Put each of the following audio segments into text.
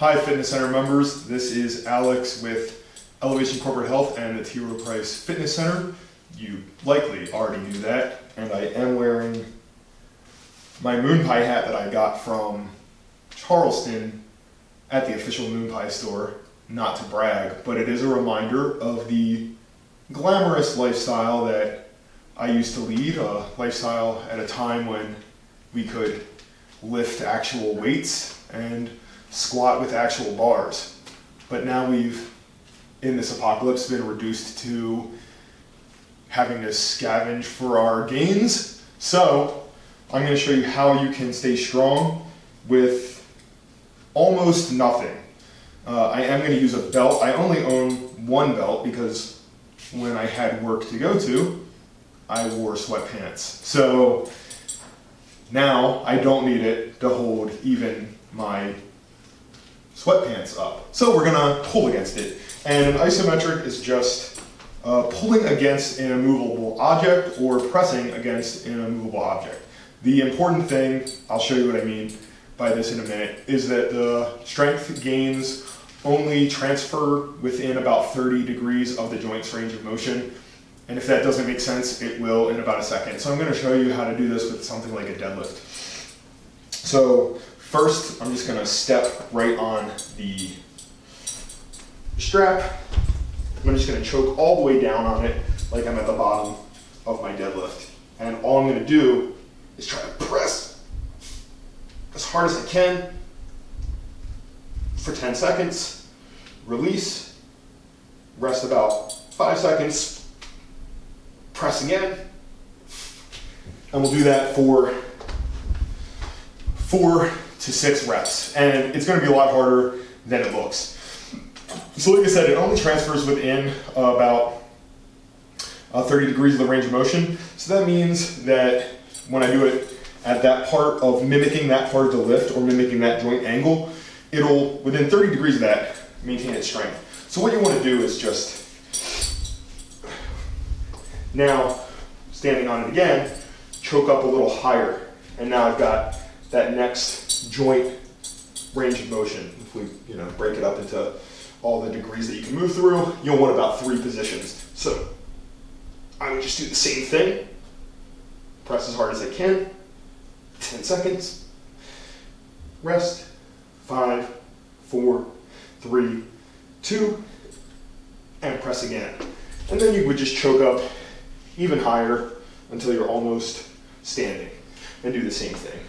Hi Fitness Center members, this is Alex with Elevation Corporate Health and the T. Rowe Price Fitness Center. You likely already knew that, and I am wearing my moon pie hat that I got from Charleston at the official moon pie store. Not to brag, but it is a reminder of the glamorous lifestyle that I used to lead, a lifestyle at a time when we could lift actual weights and squat with actual bars. But now we've, in this apocalypse, been reduced to having to scavenge for our gains. So I'm going to show you how you can stay strong with almost nothing. I am going to use a belt. I only own one belt because when I had work to go to, I wore sweatpants. So now I don't need it to hold even my sweatpants up. So we're gonna pull against it. And an isometric is just pulling against an immovable object or pressing against an immovable object. The important thing, I'll show you what I mean by this in a minute, is that the strength gains only transfer within about 30 degrees of the joint's range of motion. And if that doesn't make sense, it will in about a second. So I'm gonna show you how to do this with something like a deadlift. So first, I'm just gonna step right on the strap. I'm just gonna choke all the way down on it like I'm at the bottom of my deadlift. And all I'm gonna do is try to press as hard as I can for 10 seconds, release, rest about 5 seconds, press again, and we'll do that for 4 to 6 reps, and it's going to be a lot harder than it looks. So like I said, it only transfers within about 30 degrees of the range of motion. So that means that when I do it at that part of mimicking that part of the lift or mimicking that joint angle, it'll, within 30 degrees of that, maintain its strength. So what you want to do is just, now, standing on it again, choke up a little higher. And now I've got that next joint range of motion. If we break it up into all the degrees that you can move through, you'll want about 3 positions. So I would just do the same thing. Press as hard as I can. 10 seconds. Rest. 5, 4, 3, 2, and press again. And then you would just choke up even higher until you're almost standing, and do the same thing.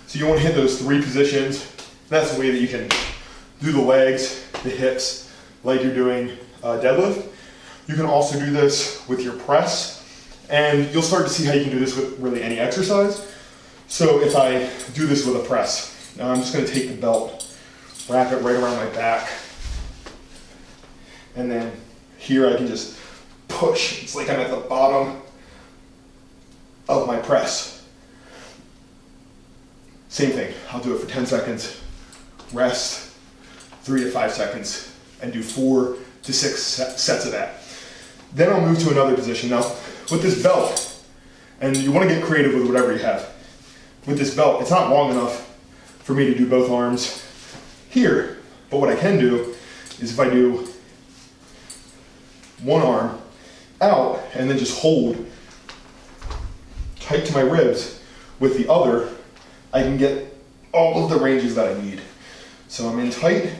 So you want to hit those 3 positions. That's the way that you can do the legs, the hips, like you're doing deadlift. You can also do this with your press, and you'll start to see how you can do this with really any exercise. So if I do this with a press, now I'm just going to take the belt, wrap it right around my back, and then here I can just push. It's like I'm at the bottom of my press. Same thing, I'll do it for 10 seconds, rest, 3 to 5 seconds, and do 4 to 6 sets of that. Then I'll move to another position. Now, with this belt, and you want to get creative with whatever you have. With this belt, it's not long enough for me to do both arms here, but what I can do is if I do one arm out and then just hold tight to my ribs with the other, I can get all of the ranges that I need. So I'm in tight,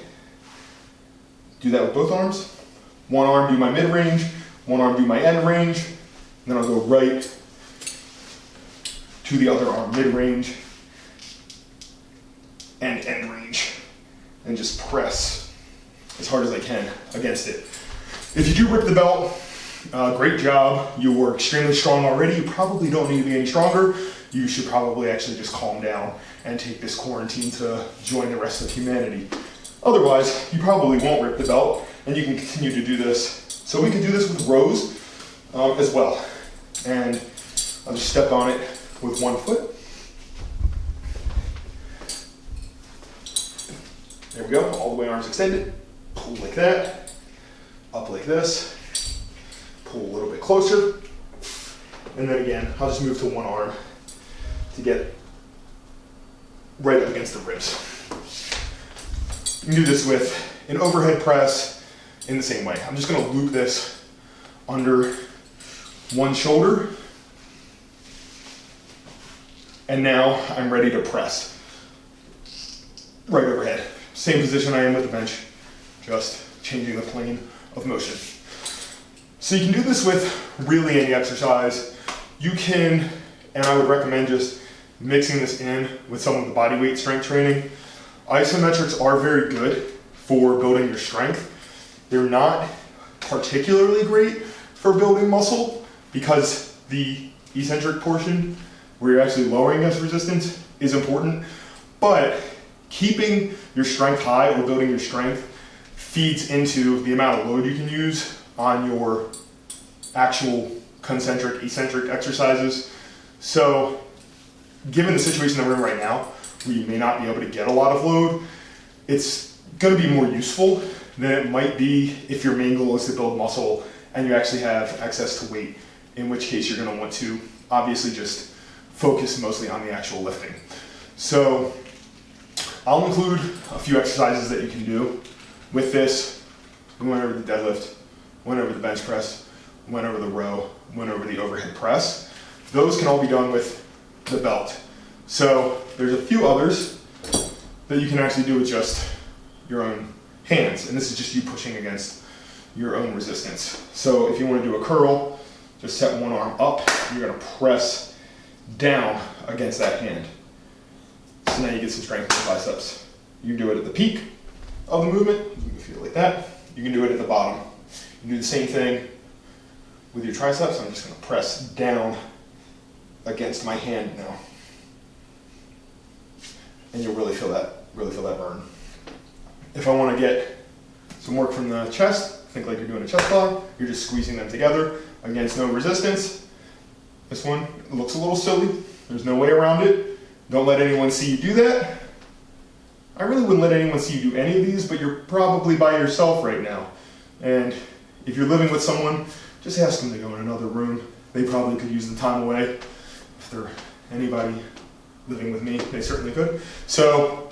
do that with both arms. One arm do my mid-range, one arm do my end range, and then I'll go right to the other arm, mid-range and end range, and just press as hard as I can against it. If you do rip the belt, great job. You were extremely strong already. You probably don't need to be any stronger. You should probably actually just calm down and take this quarantine to join the rest of humanity. Otherwise, you probably won't rip the belt, and you can continue to do this. So we can do this with rows as well. And I'll just step on it with one foot. There we go, all the way arms extended. Pull like that, up like this, pull a little bit closer, and then again, I'll just move to one arm to get right up against the ribs. You can do this with an overhead press in the same way. I'm just gonna loop this under one shoulder. And now I'm ready to press right overhead. Same position I am with the bench, just changing the plane of motion. So you can do this with really any exercise. You can, and I would recommend just mixing this in with some of the body weight strength training. Isometrics are very good for building your strength. They're not particularly great for building muscle because the eccentric portion where you're actually lowering this resistance is important, but keeping your strength high or building your strength feeds into the amount of load you can use on your actual concentric, eccentric exercises. So given the situation that we're in right now, where you may not be able to get a lot of load, it's gonna be more useful than it might be if your main goal is to build muscle and you actually have access to weight, in which case you're gonna want to obviously just focus mostly on the actual lifting. So I'll include a few exercises that you can do with this. We went over the deadlift, went over the bench press, went over the row, went over the overhead press. Those can all be done with the belt. So there's a few others that you can actually do with just your own hands. And this is just you pushing against your own resistance. So if you want to do a curl, just set one arm up. You're going to press down against that hand. So now you get some strength in the biceps. You can do it at the peak of the movement. You can feel it like that. You can do it at the bottom. You can do the same thing with your triceps. I'm just going to press down against my hand now. And you'll really feel that burn. If I want to get some work from the chest, think like you're doing a chest fly. You're just squeezing them together against no resistance. This one looks a little silly. There's no way around it. Don't let anyone see you do that. I really wouldn't let anyone see you do any of these, but you're probably by yourself right now. And if you're living with someone, just ask them to go in another room. They probably could use the time away. If they're anybody living with me, they certainly could. So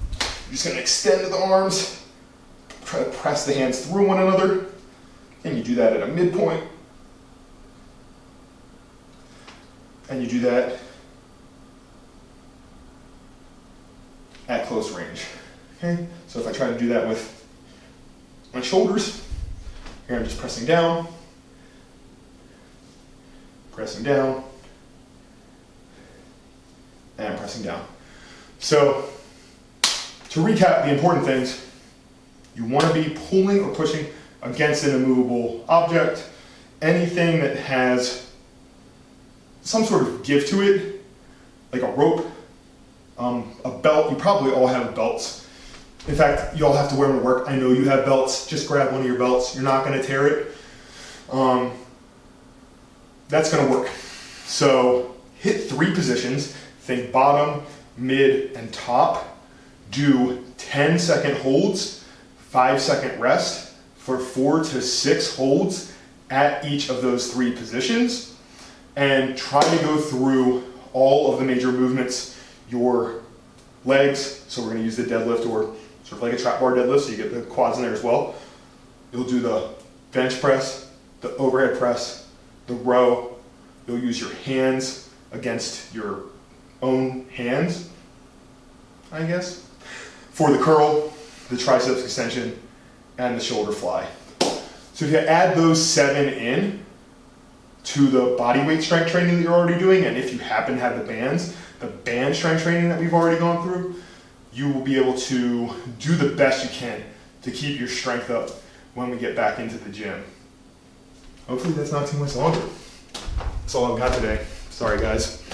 you're just gonna extend the arms, try to press the hands through one another, and you do that at a midpoint. And you do that at close range. Okay? So if I try to do that with my shoulders, here I'm just pressing down, and pressing down. So to recap the important things, you want to be pulling or pushing against an immovable object. Anything that has some sort of give to it, like a rope, a belt. You probably all have belts. In fact, you all have to wear them to work. I know you have belts. Just grab one of your belts. You're not going to tear it. That's going to work. So hit 3 positions. Think bottom, mid, and top. Do 10-second holds, 5-second rest for 4 to 6 holds at each of those 3 positions. And try to go through all of the major movements. Your legs, so we're going to use the deadlift or sort of like a trap bar deadlift, so you get the quads in there as well. You'll do the bench press, the overhead press, the row. You'll use your hands against your own hands, I guess, for the curl, the triceps extension, and the shoulder fly. So if you add those 7 in to the body weight strength training that you're already doing, and if you happen to have the band strength training that we've already gone through, you will be able to do the best you can to keep your strength up when we get back into the gym. Hopefully that's not too much longer. That's all I've got today. Sorry guys.